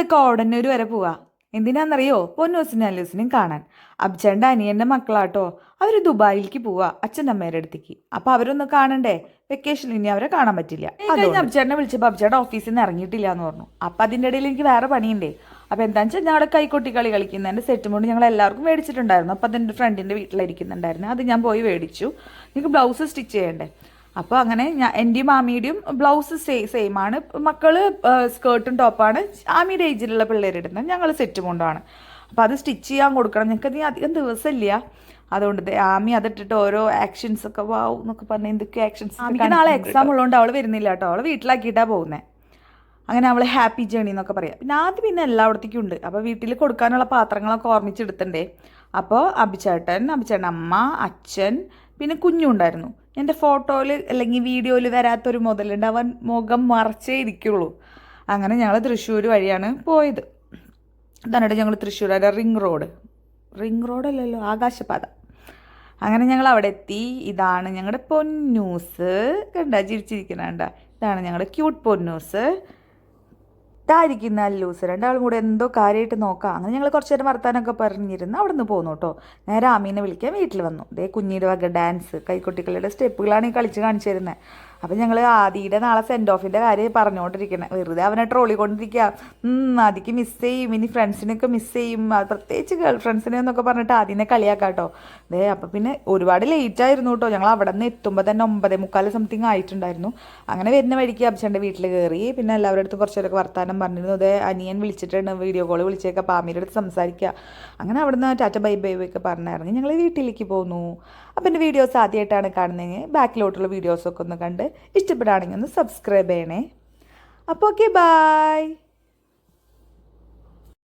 ഞങ്ങൾ കോടന്നൂർ വരെ പോവാ. എന്തിനാണെന്നറിയോ? പൊന്നൂസിനും അല്ലൂസിനും കാണാൻ. അബ്ചേട്ടൻ്റെ അനിയൻ്റെ മക്കളാട്ടോ. അവർ ദുബായിലേക്ക് പോവാ അച്ഛൻ്റെ അമ്മേരുടെ അടുത്തേക്ക്. അപ്പോൾ അവരൊന്ന് കാണണ്ടേ? വെക്കേഷനിൽ ഇനി അവരെ കാണാൻ പറ്റില്ല. കഴിഞ്ഞ അബ്ചേട്ടനെ വിളിച്ചപ്പോൾ അബ്ചേട്ടൻ ഓഫീസിൽ നിന്ന് ഇറങ്ങിയിട്ടില്ല എന്ന് പറഞ്ഞു. അപ്പം അതിൻ്റെ ഇടയിൽ എനിക്ക് വേറെ പണിയുണ്ടേ. അപ്പോൾ എന്താണെന്ന് വെച്ചാൽ ഞങ്ങളുടെ കൈക്കൊട്ടി കളി കളിക്കുന്നതിൻ്റെ സെറ്റ് കൊണ്ട് ഞങ്ങൾ എല്ലാവർക്കും മേടിച്ചിട്ടുണ്ടായിരുന്നു. അപ്പോൾ അതെൻ്റെ ഫ്രണ്ടിൻ്റെ വീട്ടിലിരിക്കുന്നുണ്ടായിരുന്നു. അത് ഞാൻ പോയി മേടിച്ചു. നിങ്ങൾക്ക് ബ്ലൗസ് സ്റ്റിച്ച് ചെയ്യണ്ടേ? അപ്പോൾ അങ്ങനെ എൻ്റെയും ആമിയുടെയും ബ്ലൗസ് സെയിം ആണ്. മക്കൾ സ്കേർട്ടും ടോപ്പാണ്. ആമിയുടെ ഏജിലുള്ള പിള്ളേരിടുന്നത്. ഞങ്ങൾ സെറ്റ് കൊണ്ടാണ്. അപ്പോൾ അത് സ്റ്റിച്ച് ചെയ്യാൻ കൊടുക്കണം. ഞങ്ങൾക്ക് അധികം ദിവസമില്ല. അതുകൊണ്ട് ആമി അതിട്ടിട്ട് ഓരോ ആക്ഷൻസ് ഒക്കെ വാവ് എന്നൊക്കെ പറഞ്ഞാൽ എന്തൊക്കെ ആക്ഷൻസ്. ആമിക്ക് നാളെ എക്സാം ഉള്ളതുകൊണ്ട് അവൾ വരുന്നില്ല കേട്ടോ. അവൾ വീട്ടിലാക്കിയിട്ടാണ് പോകുന്നത്. അങ്ങനെ അവൾ ഹാപ്പി ജേണി എന്നൊക്കെ പറയാം. പിന്നെ എല്ലായിടത്തേക്കും ഉണ്ട്. അപ്പോൾ വീട്ടിൽ കൊടുക്കാനുള്ള പാത്രങ്ങളൊക്കെ ഓർമ്മിച്ചെടുത്തണ്ടേ. അപ്പോൾ അഭിചേട്ടൻ അമ്മ, അച്ഛൻ, പിന്നെ കുഞ്ഞുണ്ടായിരുന്നു. എൻ്റെ ഫോട്ടോയിൽ അല്ലെങ്കിൽ വീഡിയോയിൽ വരാത്തൊരു മുതലുണ്ട്. അവൻ മുഖം മറച്ചേ ഇരിക്കുള്ളൂ. അങ്ങനെ ഞങ്ങൾ തൃശ്ശൂർ വഴിയാണ് പോയത്. ഇതാണ് ഞങ്ങൾ തൃശ്ശൂർ റിംഗ് റോഡല്ലല്ലോ, ആകാശപാത. അങ്ങനെ ഞങ്ങൾ അവിടെ എത്തി. ഇതാണ് ഞങ്ങളുടെ പൊന്നൂസ്. ചിരിച്ചിരിക്കണ. ഇതാണ് ഞങ്ങളുടെ ക്യൂട്ട് പൊന്നൂസ്. ഇതായിരിക്കുന്ന അല്ലൂസ്. രണ്ടാളും കൂടെ എന്തോ കാര്യമായിട്ട് നോക്കാം. അങ്ങനെ ഞങ്ങൾ കുറച്ച് നേരം വർത്താനൊക്കെ പറഞ്ഞിരുന്നു. അവിടെ നിന്ന് പോന്നു കേട്ടോ. നേരെ ആമീനെ വിളിക്കാൻ വീട്ടിൽ വന്നു. ഇതേ കുഞ്ഞിയുടെ വക ഡാൻസ്, കൈക്കുട്ടികളുടെ സ്റ്റെപ്പുകളാണ് ഈ കളിച്ച് കാണിച്ചു തരുന്നത്. അപ്പം ഞങ്ങൾ ആദിയുടെ നാളെ സെൻഡ് ഓഫിൻ്റെ കാര്യം പറഞ്ഞുകൊണ്ടിരിക്കുന്നത്. വെറുതെ അവനെ ട്രോളി കൊണ്ടിരിക്കുക. ആദിക്ക് മിസ് ചെയ്യും, ഇനി ഫ്രണ്ട്സിനൊക്കെ മിസ് ചെയ്യും, പ്രത്യേകിച്ച് ഗേൾ ഫ്രണ്ട്സിനെ എന്നൊക്കെ പറഞ്ഞിട്ട് ആദ്യനെ കളിയാക്കാം കേട്ടോ. അതേ അപ്പം പിന്നെ ഒരുപാട് ലേറ്റ് ആയിരുന്നു കേട്ടോ. ഞങ്ങൾ അവിടെ നിന്ന് എത്തുമ്പോൾ തന്നെ 9:45 സംതിങ് ആയിട്ടുണ്ടായിരുന്നു. അങ്ങനെ വരുന്ന വഴിക്ക് അബ്ചേട്ടൻ്റെ വീട്ടിൽ കയറി. പിന്നെ എല്ലാവരുടെ അടുത്ത് കുറച്ചേരൊക്കെ വർത്താനം പറഞ്ഞിരുന്നു. അതേ അനിയൻ വിളിച്ചിട്ടുണ്ട്, വീഡിയോ കോൾ വിളിച്ചേക്കാം. പാമിയുടെ അടുത്ത് സംസാരിക്കുക. അങ്ങനെ അവിടെ നിന്ന് ടാറ്റ ബൈ ബൈ ഒക്കെ പറഞ്ഞിറങ്ങി ഞങ്ങൾ വീട്ടിലേക്ക് പോന്നു. അപ്പം എൻ്റെ വീഡിയോസ് ആദ്യമായിട്ടാണ് കാണുന്നതെങ്കിൽ ബാക്കിലോട്ടുള്ള വീഡിയോസൊക്കെ ഒന്ന് കണ്ട് ഇഷ്ടപ്പെടുകയാണെങ്കിൽ ഒന്ന് സബ്സ്ക്രൈബ് ചെയ്യണേ. അപ്പോൾ ഓക്കെ, ബൈ.